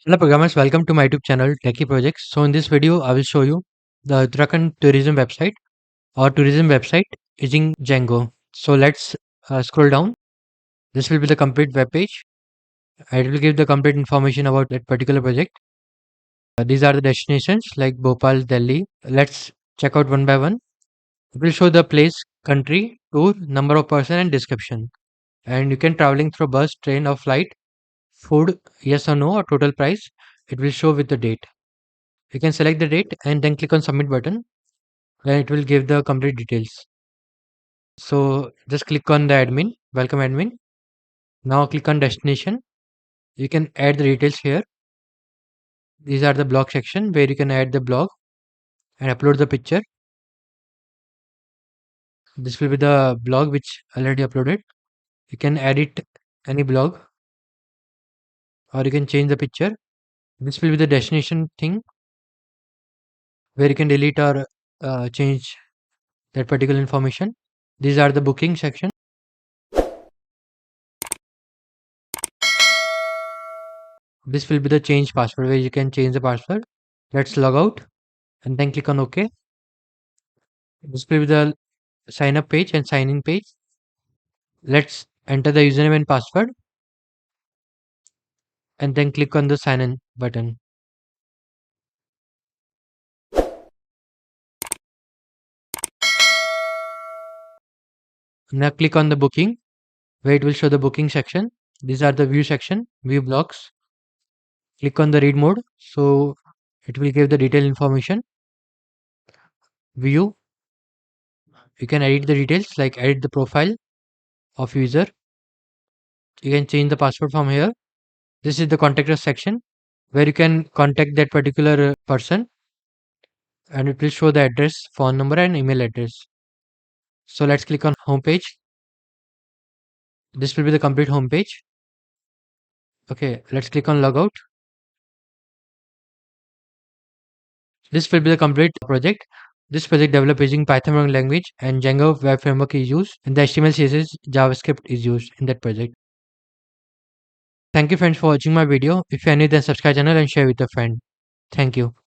Hello programmers, welcome to my YouTube channel Techie Projects. So in this video, I will show you the Uttarakhand tourism website or tourism website using Django. So let's scroll down. This will be the complete web page. It will give the complete information about that particular project. These are the destinations like Bhopal, Delhi. Let's check out one by one. It will show the place, country, tour, number of person and description. And you can traveling through bus, train or flight, food, yes or no or total price. It will show with the date. You can select the date and then click on submit button. Then it will give the complete details. So just click on the admin, welcome admin. Now click on destination. You can add the details here. These are the blog section where you can add the blog and upload the picture. This will be the blog which already uploaded. You can edit any blog or you can change the picture. This will be the destination thing where you can delete or change that particular information. These are the booking section. This will be the change password where you can change the password. Let's log out and then click on OK. This will be the sign up page and sign in page. Let's enter the username and password and then click on the sign in button. Now click on the booking where it will show the booking section. These are the view section, view blocks. Click on the read mode. So it will give the detailed information. View. You can edit the details like edit the profile of user. You can change the password from here. This is the contact us section where you can contact that particular person and it will show the address, phone number and email address. So let's click on home page. This will be the complete home page. Okay, let's click on logout. This will be the complete project. This project developed using Python programming language and Django web framework is used and the HTML CSS JavaScript is used in that project. Thank you friends for watching my video. If you are new then subscribe channel and share with a friend. Thank you.